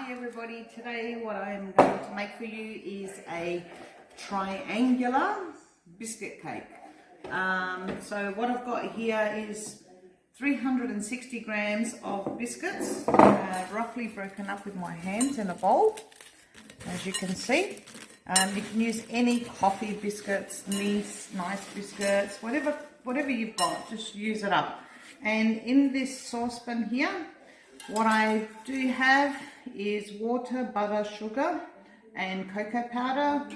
Hi everybody, today what I'm going to make for you is a triangular biscuit cake. So what I've got here is 360 grams of biscuits, roughly broken up with my hands in a bowl, as you can see. You can use any coffee biscuits, nice biscuits, whatever you've got, just use it up. And in this saucepan here, what I do have is water, butter, sugar and cocoa powder.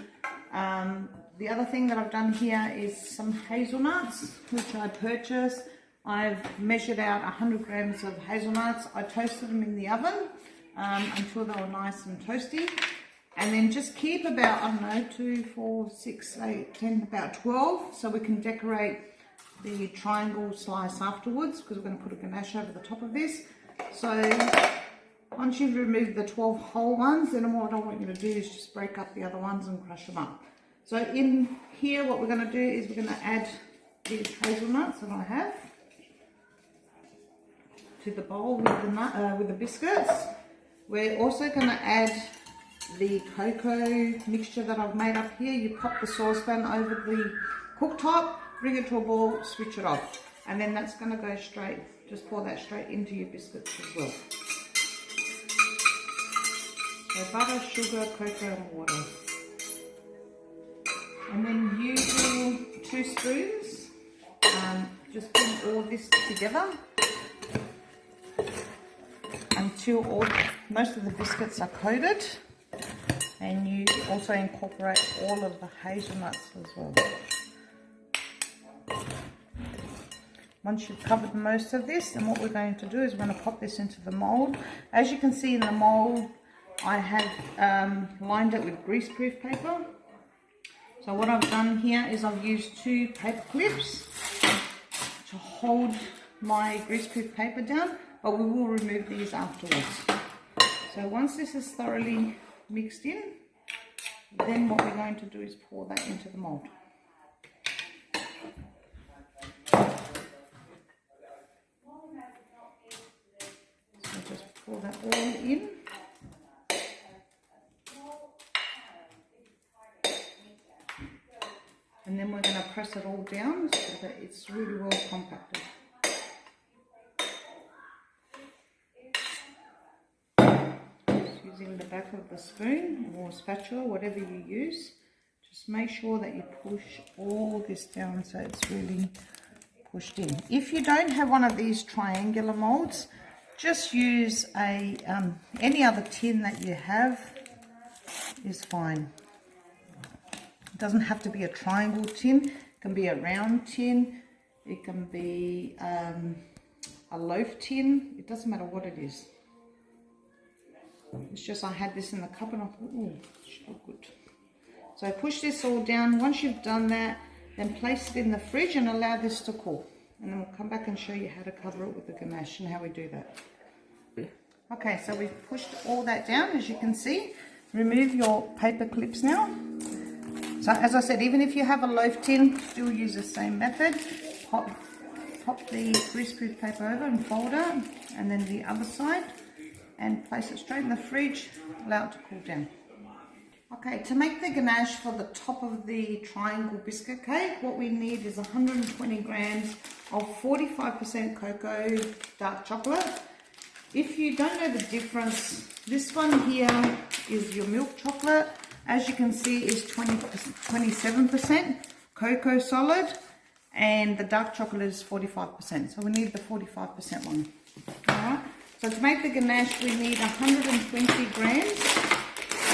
The other thing that I've done here is some hazelnuts, which I purchased. I've measured out 100 grams of hazelnuts. I toasted them in the oven until they were nice and toasty. And then just keep about, I don't know, 2, 4, 6, 8, 10, about 12, so we can decorate the triangle slice afterwards, because we're going to put a ganache over the top of this. So once you've removed the 12 whole ones, then what I want you to do is just break up the other ones and crush them up. So in here, what we're going to do is we're going to add these hazelnuts that I have to the bowl with the biscuits. We're also going to add the cocoa mixture that I've made up here. You pop the saucepan over the cooktop, bring it to a boil, switch it off, and then that's going to go straight, just pour that straight into your biscuits as well. So butter, sugar, cocoa and water. And then using 2 spoons, just bring all this together until most of the biscuits are coated. And you also incorporate all of the hazelnuts as well. Once you've covered most of this, then what we're going to do is we're going to pop this into the mould. As you can see in the mould, I have lined it with greaseproof paper. So what I've done here is I've used 2 paper clips to hold my greaseproof paper down, but we will remove these afterwards. So once this is thoroughly mixed in, then what we're going to do is pour that into the mould. So just pour that all in. And then we're going to press it all down so that it's really well compacted. Using the back of the spoon or spatula, whatever you use, just make sure that you push all this down so it's really pushed in. If you don't have one of these triangular molds, just use any other tin that you have is fine. It doesn't have to be a triangle tin, it can be a round tin, it can be a loaf tin, it doesn't matter what it is. It's just I had this in the cup and I thought, oh, it should look good. So I push this all down. Once you've done that, then place it in the fridge and allow this to cool. And then we'll come back and show you how to cover it with the ganache and how we do that. Okay, so we've pushed all that down, as you can see. Remove your paper clips now. So as I said, even if you have a loaf tin, still use the same method. Pop the greaseproof paper over and fold it, and then the other side, and place it straight in the fridge, allow it to cool down. Okay, to make the ganache for the top of the triangle biscuit cake, what we need is 120 grams of 45% cocoa dark chocolate. If you don't know the difference, this one here is your milk chocolate. As you can see, is 27% cocoa solid, and the dark chocolate is 45%. So we need the 45% one. All right. So to make the ganache, we need 120 grams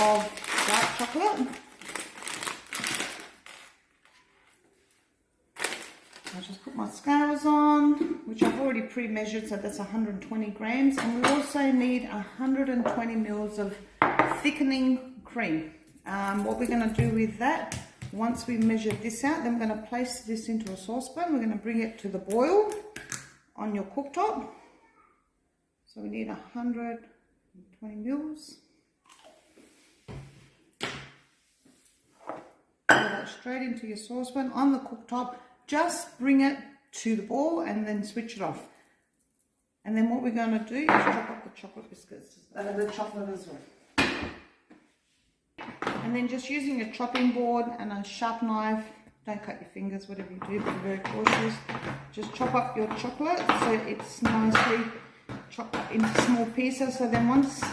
of dark chocolate. I'll just put my scales on, which I've already pre-measured, so that's 120 grams. And we also need 120 mils of thickening cream. What we're going to do with that, once we measure this out, then we're going to place this into a saucepan. We're going to bring it to the boil on your cooktop. So we need 120 mils. Pour that straight into your saucepan on the cooktop. Just bring it to the boil and then switch it off. And then what we're going to do is chop up the chocolate biscuits, the chocolate as well. And then just using a chopping board and a sharp knife, don't cut your fingers, whatever you do, be very cautious. Just chop up your chocolate so it's nicely chopped up into small pieces. So then once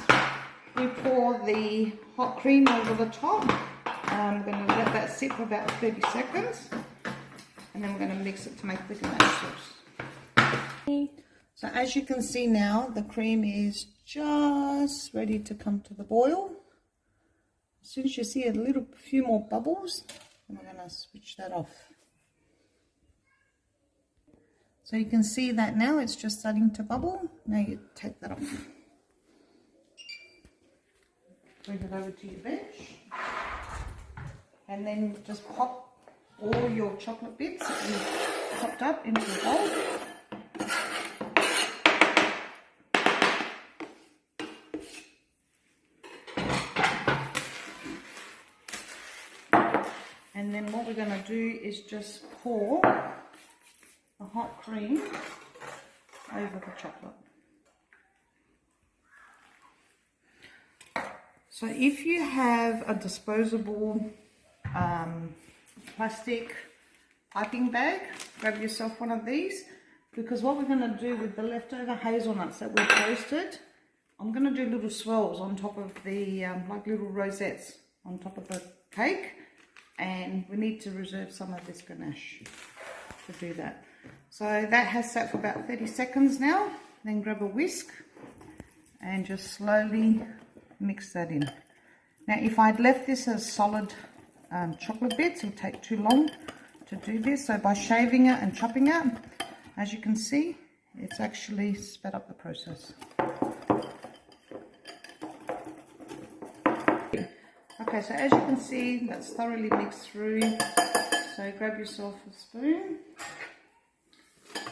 we pour the hot cream over the top, I'm going to let that sit for about 30 seconds. And then we're going to mix it to make the ganache sauce. So as you can see now, the cream is just ready to come to the boil. As soon as you see a few more bubbles, then we're going to switch that off. So you can see that now it's just starting to bubble. Now you take that off. Bring it over to your bench. And then just pop all your chocolate bits that you've chopped up into a bowl. And then what we're going to do is just pour the hot cream over the chocolate. So if you have a disposable plastic piping bag, grab yourself one of these, because what we're going to do with the leftover hazelnuts that we toasted, I'm going to do little swirls on top of the, like little rosettes on top of the cake. And we need to reserve some of this ganache to do that. So that has sat for about 30 seconds now. Then grab a whisk and just slowly mix that in. Now if I'd left this as solid chocolate bits, it would take too long to do this. So by shaving it and chopping it, as you can see, it's actually sped up the process. Okay, so as you can see, that's thoroughly mixed through. So grab yourself a spoon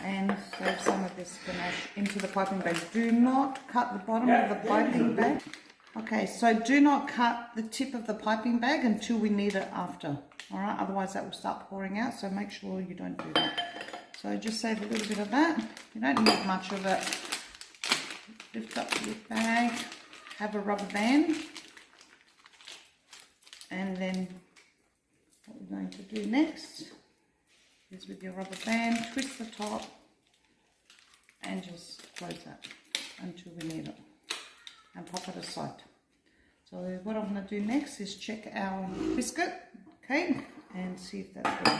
and serve some of this ganache into the piping bag. Do not cut the bottom of the piping bag. Okay, so do not cut the tip of the piping bag until we need it after. Alright, otherwise that will start pouring out, so make sure you don't do that. So just save a little bit of that. You don't need much of it. Lift up your bag, have a rubber band. And then what we're going to do next is with your rubber band, twist the top and just close that until we need it and pop it aside. So what I'm going to do next is check our biscuit cake and see if that's good.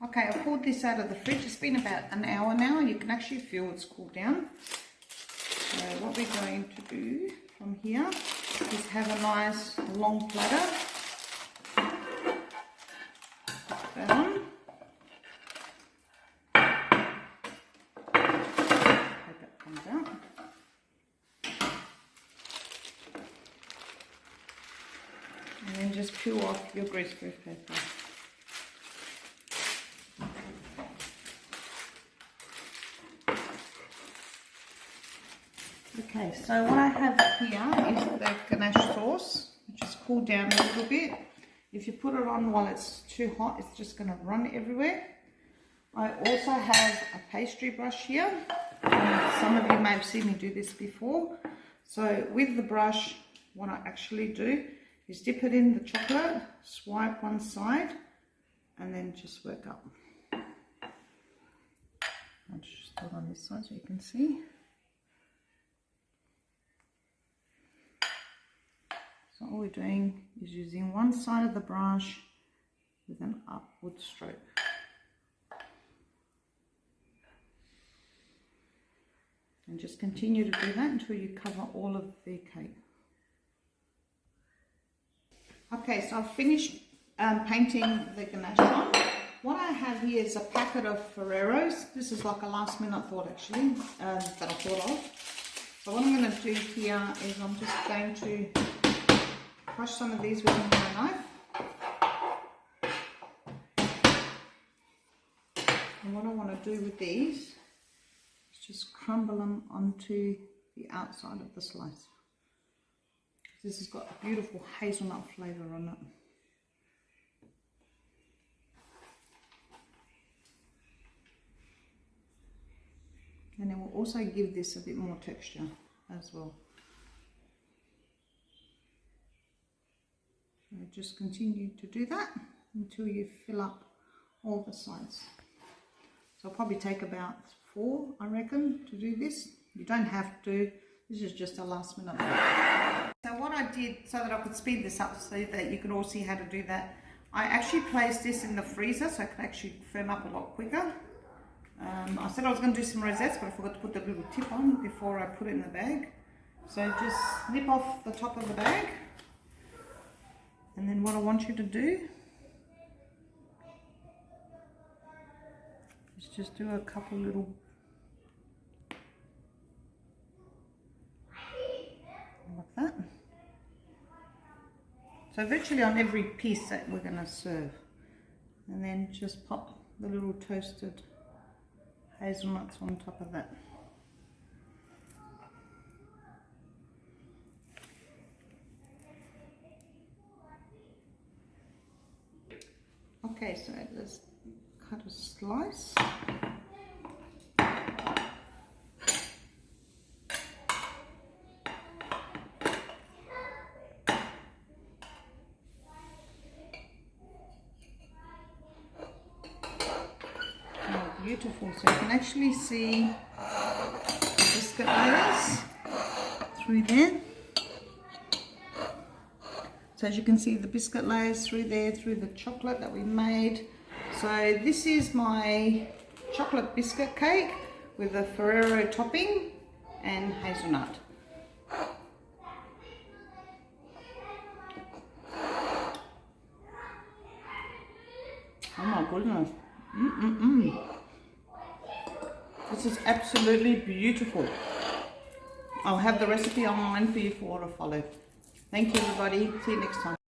Okay, I pulled this out of the fridge. It's been about an hour now and you can actually feel it's cooled down. So what we're going to do from here is have a nice long platter. Put that on. Hope that comes out. And then just peel off your greaseproof paper. Okay, so what I have here is the ganache sauce, which is cooled down a little bit. If you put it on while it's too hot, it's just going to run everywhere. I also have a pastry brush here. Some of you may have seen me do this before. So with the brush, what I actually do is dip it in the chocolate, swipe one side, and then just work up. I'll just put it on this side so you can see. So all we're doing is using one side of the brush with an upward stroke. And just continue to do that until you cover all of the cake. Okay, so I've finished painting the ganache on. What I have here is a packet of Ferreros. This is like a last minute thought actually, that I thought of. So what I'm going to do here is I'm just going to crush some of these with my knife. And what I want to do with these is just crumble them onto the outside of the slice. This has got a beautiful hazelnut flavour on it. And it will also give this a bit more texture as well. So just continue to do that until you fill up all the sides. So I'll probably take about 4, I reckon, to do this. You don't have to. This is just a last minute. So what I did so that I could speed this up so that you can all see how to do that, I actually placed this in the freezer so it can actually firm up a lot quicker. I said I was going to do some rosettes, but I forgot to put the little tip on before I put it in the bag. So just snip off the top of the bag. And then what I want you to do is just do a couple little like that. So virtually on every piece that we're going to serve. And then just pop the little toasted hazelnuts on top of that. Okay, so let's cut a slice. Oh, beautiful. So you can actually see the biscuit layers through there. So as you can see the biscuit layers through there, through the chocolate that we made. So this is my chocolate biscuit cake with a Ferrero topping and hazelnut. Oh my goodness. This is absolutely beautiful. I'll have the recipe online for you for all to follow. Thank you everybody. See you next time.